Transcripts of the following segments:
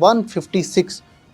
156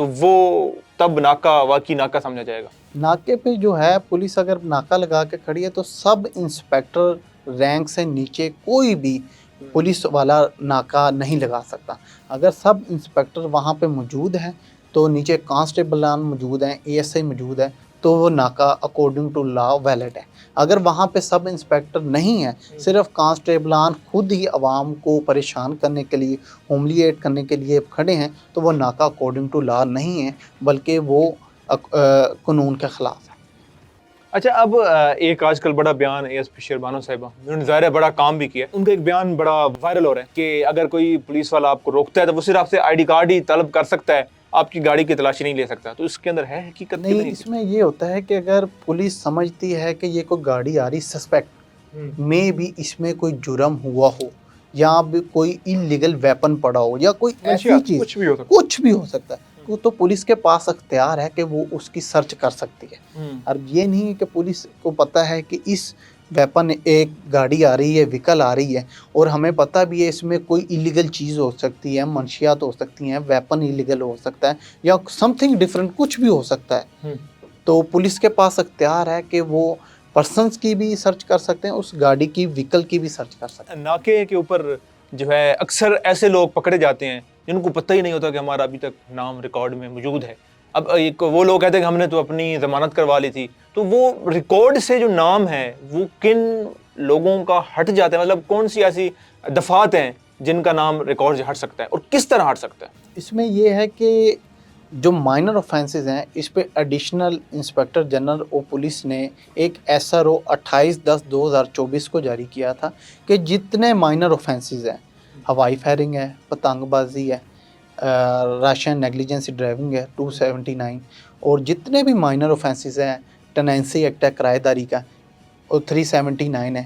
تو وہ تب ناکا واقعی ناکا سمجھا جائے گا. ناکے پہ جو ہے پولیس اگر ناکا لگا کے کھڑی ہے تو سب انسپیکٹر رینک سے نیچے کوئی بھی پولیس والا ناکا نہیں لگا سکتا. اگر سب انسپیکٹر وہاں پہ موجود ہیں تو نیچے کانسٹیبلان موجود ہیں، اے ایس آئی موجود ہے، تو وہ ناکا اکارڈنگ ٹو لا ویلڈ ہے. اگر وہاں پہ سب انسپیکٹر نہیں ہیں، صرف کانسٹیبلان خود ہی عوام کو پریشان کرنے کے لیے، ہوملیٹ کرنے کے لیے کھڑے ہیں، تو وہ ناکا اکارڈنگ ٹو لا نہیں ہے، بلکہ وہ قانون کے خلاف ہے. اچھا، اب ایک آج کل بڑا بیان اے ایس پی شیربانو صاحبہ، انہوں نے ظاہر ہے بڑا کام بھی کیا ہے، ان کا ایک بیان بڑا وائرل ہو رہا ہے کہ اگر کوئی پولیس والا آپ کو روکتا ہے تو وہ صرف آپ سے آئی ڈی کارڈ ہی طلب کر سکتا ہے، آپ کی گاڑی کی تلاشی نہیں لے سکتا. تو اس کے اندر ہے حقیقت کی نہیں، اس میں یہ ہوتا ہے کہ اگر پولیس سمجھتی ہے کہ یہ کوئی گاڑی آ رہی سسپیکٹ میں بھی اس میں کوئی جرم ہوا ہو یا بھی کوئی انلیگل ویپن پڑا ہو یا کوئی ایسی چیز، کچھ بھی ہو سکتا کچھ بھی ہو سکتا ہے، تو پولیس کے پاس اختیار ہے کہ وہ اس کی سرچ کر سکتی ہے. ہے. اور یہ نہیں ہے کہ پولیس کو پتہ ہے کہ اس ویپن ایک گاڑی آ رہی ہے، وہیکل آ رہی ہے، اور ہمیں پتہ بھی ہے اس میں کوئی ایلیگل چیز ہو سکتی ہے، منشیات ہو سکتی ہیں، ویپن ایلیگل ہو سکتا ہے یا سم تھنگ ڈفرینٹ کچھ بھی ہو سکتا ہے. تو پولیس کے پاس اختیار ہے کہ وہ پرسنس کی بھی سرچ کر سکتے ہیں، اس گاڑی کی وہیکل کی بھی سرچ کر سکتے ہیں. ناکے کے اوپر جو ہے اکثر ایسے لوگ پکڑے جاتے ہیں جن کو پتہ ہی نہیں ہوتا کہ ہمارا ابھی تک نام ریکارڈ میں موجود ہے. اب ایک وہ لوگ کہتے ہیں کہ ہم نے تو اپنی ضمانت کروا لی تھی، تو وہ ریکارڈ سے جو نام ہے وہ کن لوگوں کا ہٹ جاتا ہے؟ مطلب کون سی ایسی دفعات ہیں جن کا نام ریکارڈ سے ہٹ سکتا ہے اور کس طرح ہٹ سکتا ہے؟ اس میں یہ ہے کہ جو مائنر آفینسز ہیں اس پہ ایڈیشنل انسپیکٹر جنرل اور پولیس نے ایک SRO 28/10/2024 کو جاری کیا تھا کہ جتنے مائنر آفینسز ہیں، ہوائی فائرنگ ہے، پتنگ بازی ہے، راشن نیگلیجنسی ڈرائیونگ ہے 279، اور جتنے بھی مائنر آفینسز ہیں، ٹیننسی ایکٹ ہے کرایہ داری کا، اور 379 ہے.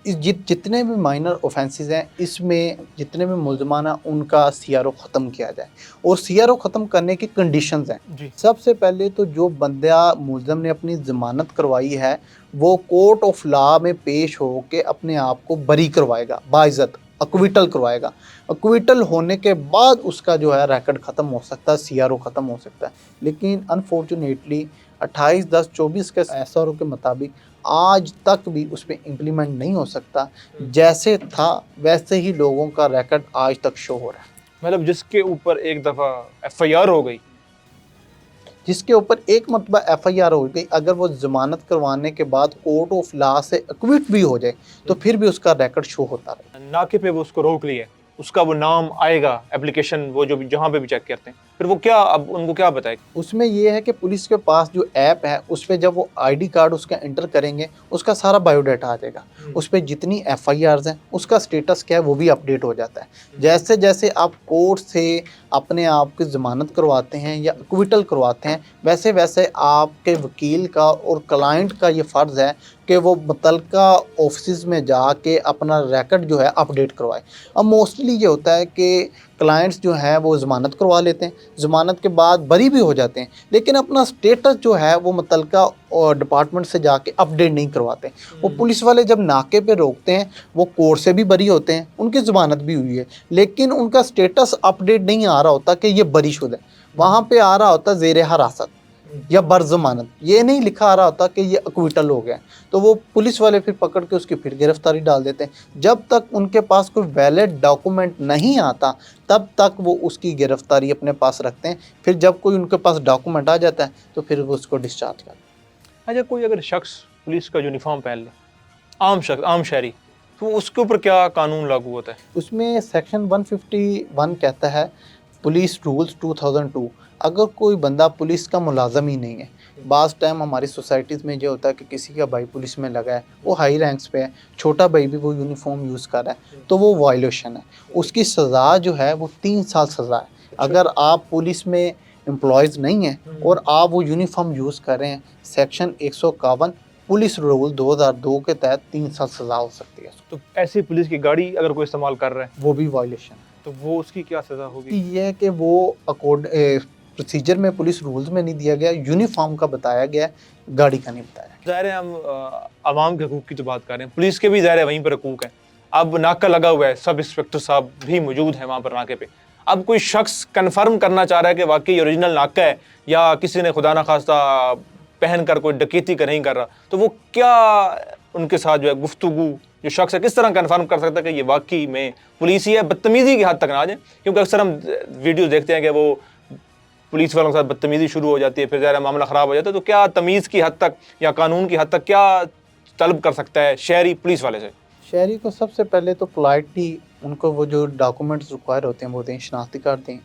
جتنے بھی مائنر آفینسز ہیں اس میں جتنے بھی ملزمان ہیں ان کا CRO ختم کیا جائے. اور CRO ختم کرنے کی کنڈیشنز ہیں. سب سے پہلے تو جو بندہ ملزم نے اپنی ضمانت کروائی ہے وہ کورٹ آف لا میں پیش ہو کے اپنے آپ کو بری کروائے گا، باعزت اکویٹل کروائے گا. اکویٹل ہونے کے بعد اس کا جو ہے ریکارڈ ختم ہو سکتا ہے، CRO ختم ہو سکتا ہے. لیکن انفارچونیٹلی 28/10/24 کے SRO کے مطابق آج تک بھی اس پہ امپلیمنٹ نہیں ہو سکتا. جیسے تھا ویسے ہی لوگوں کا ریکارڈ آج تک شو ہو رہا ہے. مطلب جس کے اوپر ایک دفعہ FIR ہو گئی، جس کے اوپر ایک مرتبہ FIR ہو گئی، اگر وہ ضمانت کروانے کے بعد کورٹ آف لا سے ایکویٹ بھی ہو جائے تو پھر بھی اس کا ریکارڈ شو ہوتا رہے. ناکے پہ وہ اس کو روک لیا، اس کا وہ نام آئے گا اپلیکیشن، وہ جو جہاں پہ بھی چیک کرتے ہیں، پھر وہ کیا اب ان کو کیا بتائے؟ اس میں یہ ہے کہ پولیس کے پاس جو ایپ ہے اس پہ جب وہ ID کارڈ اس کا انٹر کریں گے اس کا سارا بایو ڈیٹا آ جائے گا. اس پہ جتنی FIRs ہیں اس کا سٹیٹس کیا ہے وہ بھی اپڈیٹ ہو جاتا ہے. جیسے جیسے آپ کورٹ سے اپنے آپ کی ضمانت کرواتے ہیں یا ایکویٹل کرواتے ہیں، ویسے ویسے آپ کے وکیل کا اور کلائنٹ کا یہ فرض ہے کہ وہ متعلقہ آفسز میں جا کے اپنا ریکارڈ جو ہے اپڈیٹ کروائے. اب موسٹلی یہ ہوتا ہے کہ کلائنٹس جو ہیں وہ ضمانت کروا لیتے ہیں، ضمانت کے بعد بری بھی ہو جاتے ہیں، لیکن اپنا سٹیٹس جو ہے وہ متعلقہ ڈپارٹمنٹ سے جا کے اپڈیٹ نہیں کرواتے. وہ پولیس والے جب ناکے پہ روکتے ہیں وہ کورٹ سے بھی بری ہوتے ہیں، ان کی ضمانت بھی ہوئی ہے، لیکن ان کا سٹیٹس اپڈیٹ نہیں آ رہا ہوتا کہ یہ بری شدہ ہے. وہاں پہ آ رہا ہوتا زیر حراست یا برضمانت، یہ نہیں لکھا آ رہا ہوتا کہ یہ اکویٹل ہو گیا. تو وہ پولیس والے پھر پکڑ کے اس کی پھر گرفتاری ڈال دیتے ہیں. جب تک ان کے پاس کوئی ویلڈ ڈاکومنٹ نہیں آتا تب تک وہ اس کی گرفتاری اپنے پاس رکھتے ہیں. پھر جب کوئی ان کے پاس ڈاکومنٹ آ جاتا ہے تو پھر وہ اس کو ڈسچارج کرتے ہیں. اچھا، کوئی اگر شخص پولیس کا یونیفارم پہن لے، عام شخص، عام شہری، تو اس کے اوپر کیا قانون لاگو ہوتا ہے؟ اس میں سیکشن 151 کہتا ہے پولیس رولز 2002. اگر کوئی بندہ پولیس کا ملازم ہی نہیں ہے، بعض ٹائم ہماری سوسائٹیز میں یہ ہوتا ہے کہ کسی کا بھائی پولیس میں لگا ہے، وہ ہائی رینکس پہ ہے، چھوٹا بھائی بھی وہ یونیفارم یوز کر رہا ہے، تو وہ وائلیشن ہے. اس کی سزا جو ہے وہ 3 سال سزا ہے. اگر آپ پولیس میں امپلائز نہیں ہیں اور آپ وہ یونیفارم یوز کر رہے ہیں، سیکشن 151 پولیس رول 2002 کے تحت 3 سال سزا ہو سکتی ہے. تو ایسی پولیس کی گاڑی اگر کوئی استعمال کر رہا ہے وہ بھی وائلیشن ہے. تو وہ اس کی کیا سزا ہوگی؟ یہ ہے کہ وہ پروسیجر میں پولیس رولز میں نہیں دیا گیا، یونیفارم کا بتایا گیا، گاڑی کا نہیں بتایا گیا. ظاہر ہے ہم عوام کے حقوق کی تو بات کر رہے ہیں، پولیس کے بھی ظاہر ہے وہیں پر حقوق ہیں. اب ناکہ لگا ہوا ہے، سب انسپیکٹر صاحب بھی موجود ہیں وہاں پر ناکے پہ. اب کوئی شخص کنفرم کرنا چاہ رہا ہے کہ واقعی اوریجنل ناکہ ہے یا کسی نے خدا نخواستہ پہن کر کوئی ڈکیتی کا نہیں کر رہا، تو وہ کیا ان کے ساتھ جو ہے گفتگو جو شخص ہے کس طرح کنفرم کر سکتا ہے کہ یہ واقعی میں پولیس ہی ہے؟ بدتمیزی کی حد تک نہ آ جائیں، کیونکہ اکثر ہم ویڈیوز دیکھتے ہیں کہ وہ پولیس والوں کے ساتھ بدتمیزی شروع ہو جاتی ہے، پھر ظاہر معاملہ خراب ہو جاتا ہے. تو کیا تمیز کی حد تک یا قانون کی حد تک کیا طلب کر سکتا ہے شہری پولیس والے سے؟ شہری کو سب سے پہلے تو پولائٹلی ان کو وہ جو ڈاکومنٹس ریکوائر ہوتے ہیں وہ دیں، شناختی کارڈ دیں،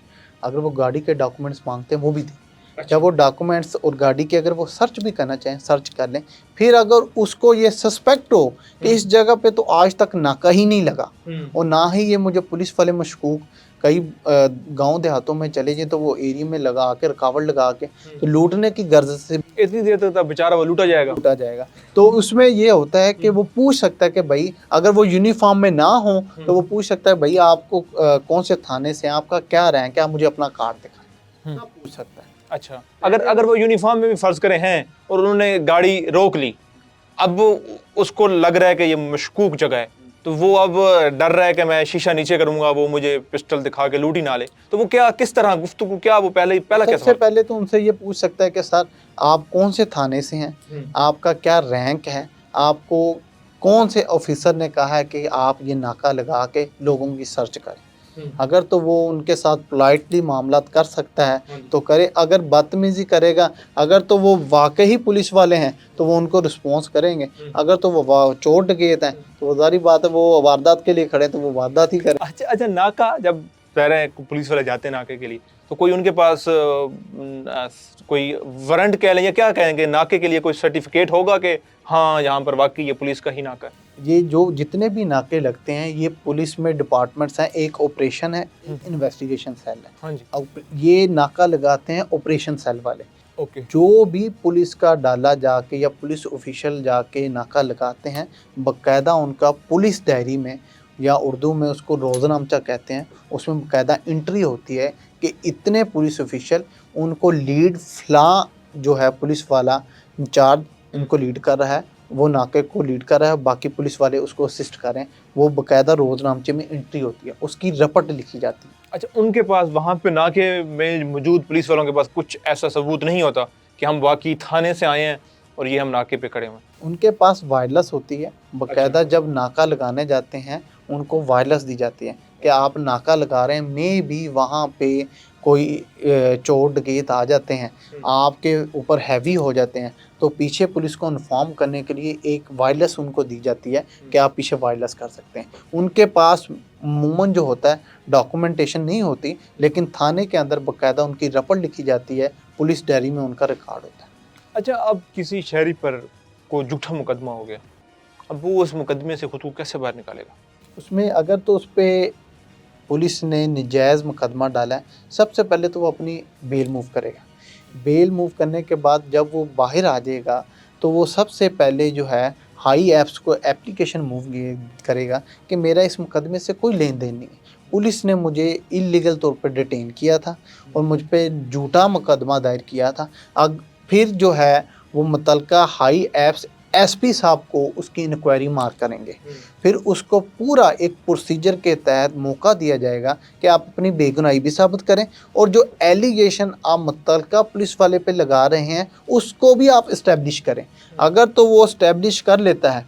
اگر وہ گاڑی کے ڈاکومنٹس مانگتے ہیں وہ بھی دیں. جب وہ ڈاکومنٹس اور گاڑی کے اگر وہ سرچ بھی کرنا چاہیں سرچ کر لیں. پھر اگر اس کو یہ سسپیکٹ ہو کہ اس جگہ پہ تو آج تک ناکہ ہی نہیں لگا اور نہ ہی یہ مجھے پولیس والے مشکوک، کئی گاؤں دیہاتوں میں چلے جائیں تو وہ ایریا میں لگا کے رکاوٹ لگا کے تو لوٹنے کی غرض سے اتنی دیر تک بیچارہ وہ لوٹا جائے گا. لوٹا جائے گا. تو اس میں یہ ہوتا ہے کہ وہ پوچھ سکتا ہے کہ بھائی اگر وہ یونیفارم میں نہ ہوں تو وہ پوچھ سکتا ہے بھائی آپ کو کون سے تھانے سے ہیں، آپ کا کیا رینک ہے، آپ مجھے اپنا کارڈ دکھائیں. پوچھ سکتا ہے. اچھا، اگر وہ یونیفارم میں بھی فرض کرے ہیں اور انہوں نے گاڑی روک لی، اب اس کو لگ رہا ہے کہ یہ مشکوک جگہ ہے، تو وہ اب ڈر رہا ہے کہ میں شیشہ نیچے کروں گا وہ مجھے پسٹل دکھا کے لوٹ ہی نہ لے، تو وہ کیا کس طرح گفتگو، کیا وہ پہلا کیا سب سے پہلے تو ان سے یہ پوچھ سکتا ہے کہ سر آپ کون سے تھانے سے ہیں، آپ کا کیا رینک ہے، آپ کو کون سے آفیسر نے کہا ہے کہ آپ یہ ناکہ لگا کے لوگوں کی سرچ کریں. اگر تو وہ ان کے ساتھ پولائٹلی معاملات کر سکتا ہے تو کرے، اگر بدتمیزی کرے گا، اگر تو وہ واقعی پولیس والے ہیں تو وہ ان کو رسپانس کریں گے، اگر تو وہ چور ڈکیت ہیں تو وہ ظاہری بات ہے وہ واردات کے لیے کھڑے ہیں تو وہ واردات ہی کریں. اچھا ناکہ جب کہہ رہے ہیں پولیس والے جاتے ہیں ناکے کے لیے، تو کوئی ان کے پاس کوئی وارنٹ کہہ لیں یا کیا کہیں گے، ناکے کے لیے کوئی سرٹیفکیٹ ہوگا کہ ہاں یہاں پر واقعی یہ پولیس کا ہی ناکہ ہے؟ یہ جو جتنے بھی ناکے لگتے ہیں یہ پولیس میں ڈپارٹمنٹس ہیں، ایک آپریشن ہے، ایک انویسٹیگیشن سیل ہے. ہاں جی. یہ ناکہ لگاتے ہیں آپریشن سیل والے. اوکے. جو بھی پولیس کا ڈالا جا کے یا پولیس آفیشل جا کے ناکہ لگاتے ہیں، باقاعدہ ان کا پولیس ڈائری میں یا اردو میں اس کو روزنامچہ کہتے ہیں، اس میں باقاعدہ انٹری ہوتی ہے کہ اتنے پولیس آفیشل ان کو لیڈ فلاں جو ہے پولیس والا انچارج ان کو لیڈ کر رہا ہے، وہ ناکے کو لیڈ کر رہا ہے، باقی پولیس والے اس کو اسسٹ کریں. وہ باقاعدہ روزنامچے میں انٹری ہوتی ہے، اس کی رپٹ لکھی جاتی ہے. اچھا، ان کے پاس وہاں پہ ناکے میں موجود پولیس والوں کے پاس کچھ ایسا ثبوت نہیں ہوتا کہ ہم واقعی تھانے سے آئے ہیں اور یہ ہم ناکے پہ کھڑے ہوئے ہیں؟ ان کے پاس وائرلیس ہوتی ہے باقاعدہ. جب ناکہ لگانے جاتے ہیں ان کو وائرلیس دی جاتی ہے کہ آپ ناکہ لگا رہے ہیں، میں بھی وہاں پہ کوئی چور ڈکیت آ جاتے ہیں، آپ کے اوپر ہیوی ہو جاتے ہیں، تو پیچھے پولیس کو انفارم کرنے کے لیے ایک وائرلیس ان کو دی جاتی ہے کہ آپ پیچھے وائرلیس کر سکتے ہیں. ان کے پاس عموماً جو ہوتا ہے ڈاکومنٹیشن نہیں ہوتی، لیکن تھانے کے اندر باقاعدہ ان کی رپٹ لکھی جاتی ہے، پولیس ڈائری میں ان کا ریکارڈ ہوتا ہے. اچھا، اب کسی شہری پر کوئی جھوٹا مقدمہ ہو گیا، اب وہ اس مقدمے سے خود کو کیسے باہر نکالے گا؟ اس میں اگر تو اس پہ پولیس نے نجائز مقدمہ ڈالا ہے، سب سے پہلے تو وہ اپنی بیل موو کرے گا. بیل موو کرنے کے بعد جب وہ باہر آ جائے گا تو وہ سب سے پہلے جو ہے ہائی ایپس کو اپلیکیشن موو کرے گا کہ میرا اس مقدمے سے کوئی لین دین نہیں ہے، پولیس نے مجھے اللیگل طور پہ ڈیٹین کیا تھا اور مجھ پہ جھوٹا مقدمہ دائر کیا تھا. پھر جو ہے وہ متعلقہ ہائی ایپس ایس پی صاحب کو اس کی انکوائری مارک کریں گے. پھر اس کو پورا ایک پروسیجر کے تحت موقع دیا جائے گا کہ آپ اپنی بے گناہی بھی ثابت کریں اور جو ایلیگیشن آپ متعلقہ پولیس والے پہ لگا رہے ہیں اس کو بھی آپ اسٹیبلش کریں. اگر تو وہ اسٹیبلش کر لیتا ہے،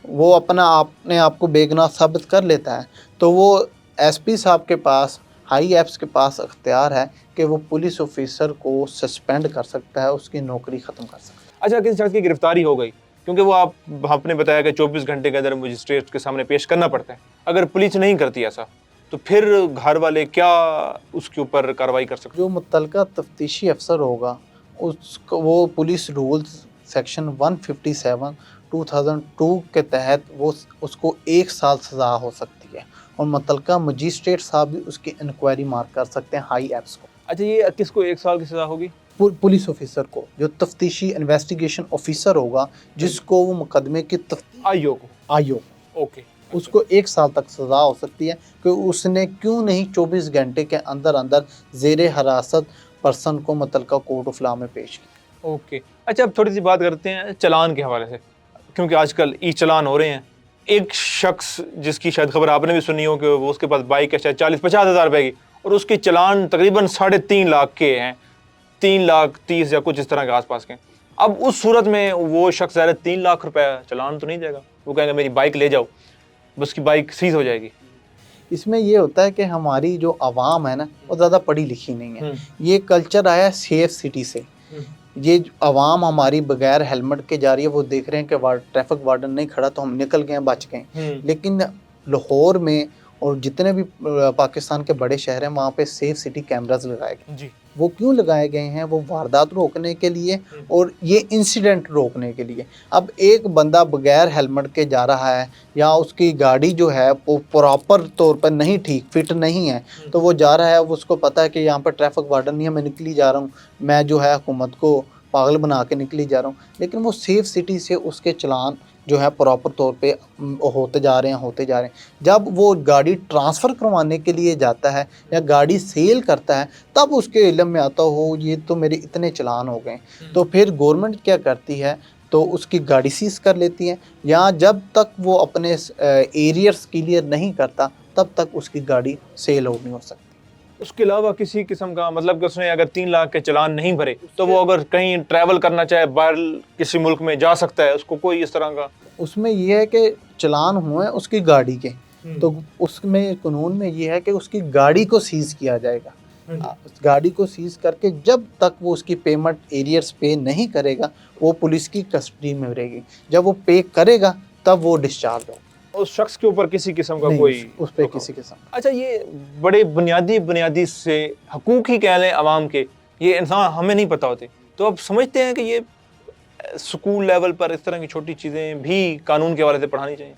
وہ اپنے آپ کو بے گناہ ثابت کر لیتا ہے، تو وہ ایس پی صاحب کے پاس، ہائی ایپس کے پاس اختیار ہے کہ وہ پولیس آفیسر کو سسپینڈ کر سکتا ہے، اس کی نوکری ختم کر سکتا ہے. اچھا، کسی شخص کی گرفتاری ہو گئی، کیونکہ وہ آپ نے بتایا کہ 24 گھنٹے کے اندر مجسٹریٹ کے سامنے پیش کرنا پڑتا ہے، اگر پولیس نہیں کرتی ایسا تو پھر گھر والے کیا اس کے اوپر کارروائی کر سکتے؟ جو متعلقہ تفتیشی افسر ہوگا اس کو وہ پولیس رولز سیکشن 157 2002 کے تحت وہ اس کو 1 سال سزا ہو سکتی ہے اور متعلقہ مجسٹریٹ صاحب بھی اس کی انکوائری مارک کر سکتے ہیں ہائی ایپس کو. اچھا، یہ کس کو 1 سال کی سزا ہوگی؟ پولیس آفیسر کو، جو تفتیشی انویسٹیگیشن آفیسر ہوگا جس کو وہ مقدمے کی آئیو کو. آئیو اوکے. اس کو 1 سال تک سزا ہو سکتی ہے کہ اس نے کیوں نہیں 24 گھنٹے کے اندر زیر حراست پرسن کو متعلقہ کورٹ آف لا میں پیش کیا. اوکے. اچھا، اب تھوڑی سی بات کرتے ہیں چلان کے حوالے سے، کیونکہ آج کل ای چلان ہو رہے ہیں. ایک شخص جس کی شاید خبر آپ نے بھی سنی ہو کہ وہ اس کے پاس بائک ہے شاید 40-50 ہزار روپے کی، اور اس کے چلان تقریباً 3.5 لاکھ کے ہیں، 3,30,000 یا کچھ اس طرح کے آس پاس کے. اب اس صورت میں وہ شخص ظاہر 3 لاکھ روپے چلان تو نہیں دے گا، وہ کہیں گے میری بائک لے جاؤ، اس کی بائک سیز ہو جائے گی. اس میں یہ ہوتا ہے کہ ہماری جو عوام ہے نا وہ زیادہ پڑھی لکھی نہیں ہے. یہ کلچر آیا سیف سٹی سے. یہ عوام ہماری بغیر ہیلمٹ کے جا رہی ہے، وہ دیکھ رہے ہیں کہ ٹریفک وارڈن نہیں کھڑا تو ہم نکل گئے بچ گئے. لیکن لاہور میں اور جتنے بھی پاکستان کے بڑے شہر ہیں وہاں پہ سیف سٹی کیمراز لگائے گئے. جی وہ کیوں لگائے گئے ہیں؟ وہ واردات روکنے کے لیے اور یہ انسیڈنٹ روکنے کے لیے. اب ایک بندہ بغیر ہیلمٹ کے جا رہا ہے یا اس کی گاڑی جو ہے وہ پراپر طور پر نہیں ٹھیک فٹ نہیں ہے تو وہ جا رہا ہے، اس کو پتہ ہے کہ یہاں پر ٹریفک وارڈن نہیں ہے، میں نکلی جا رہا ہوں، میں جو ہے حکومت کو پاگل بنا کے نکلی جا رہا ہوں. لیکن وہ سیف سٹی سے اس کے چلان جو ہے پراپر طور پہ ہوتے جا رہے ہیں. جب وہ گاڑی ٹرانسفر کروانے کے لیے جاتا ہے یا گاڑی سیل کرتا ہے تب اس کے علم میں آتا ہو یہ تو میرے اتنے چلان ہو گئے. تو پھر گورنمنٹ کیا کرتی ہے؟ تو اس کی گاڑی سیز کر لیتی ہے، یا جب تک وہ اپنے ایریئرز کلیئر نہیں کرتا تب تک اس کی گاڑی سیل ہو نہیں ہو سکتی. اس کے علاوہ کسی قسم کا مطلب کہ اس نے اگر 3 لاکھ کے چلان نہیں بھرے تو وہ اگر کہیں ٹریول کرنا چاہے باہر کسی ملک میں جا سکتا ہے، اس کو کوئی اس طرح کا؟ اس میں یہ ہے کہ چلان ہوئے اس کی گاڑی کے تو اس میں قانون میں یہ ہے کہ اس کی گاڑی کو سیز کیا جائے گا. اس گاڑی کو سیز کر کے جب تک وہ اس کی پیمنٹ ایریئرز پے نہیں کرے گا وہ پولیس کی کسٹڈی میں رہے گی. جب وہ پے کرے گا تب وہ ڈسچارج ہوگا. اس شخص کے اوپر کسی قسم کا نہیں، کوئی اس پہ کسی قسم. اچھا، یہ بڑے بنیادی سے حقوق ہی کہہ لیں عوام کے، یہ انسان ہمیں نہیں پتہ ہوتے، تو اب سمجھتے ہیں کہ یہ سکول لیول پر اس طرح کی چھوٹی چیزیں بھی قانون کے حوالے سے پڑھانی چاہیے.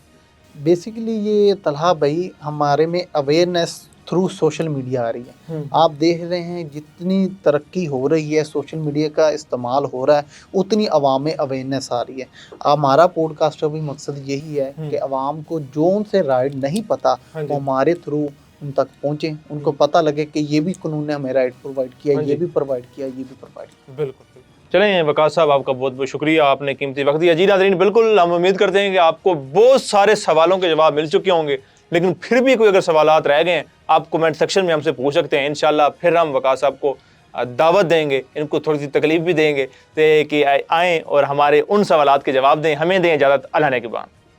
بیسیکلی یہ طلحہ بھائی ہمارے میں اویئرنیس تھرو سوشل میڈیا آ رہی ہے. آپ دیکھ رہے ہیں جتنی ترقی ہو رہی ہے، سوشل میڈیا کا استعمال ہو رہا ہے، اتنی عوام میں اویئرنیس آ رہی ہے. ہمارا پوڈ کاسٹ کا بھی مقصد یہی ہے کہ عوام کو جو ان سے رائٹ نہیں پتہ وہ ہمارے تھرو ان تک پہنچیں، ان کو پتہ لگے کہ یہ بھی قانون نے ہمیں رائٹ پرووائڈ کیا، یہ بھی پرووائڈ کیا، یہ بھی پرووائڈ کیا. بالکل. چلیں وقاص صاحب، آپ کا بہت بہت شکریہ، آپ نے قیمتی وقت دیا. جی ناظرین، بالکل ہم امید کرتے ہیں کہ آپ کو بہت سارے سوالوں کے جواب مل چکے ہوں گے، لیکن پھر بھی کوئی اگر سوالات رہ گئے ہیں آپ کمنٹ سیکشن میں ہم سے پوچھ سکتے ہیں. انشاءاللہ پھر ہم وقاص صاحب کو دعوت دیں گے، ان کو تھوڑی سی تکلیف بھی دیں گے کہ آئیں اور ہمارے ان سوالات کے جواب دیں. ہمیں دیں اجازت. اللہ نے کے بعد.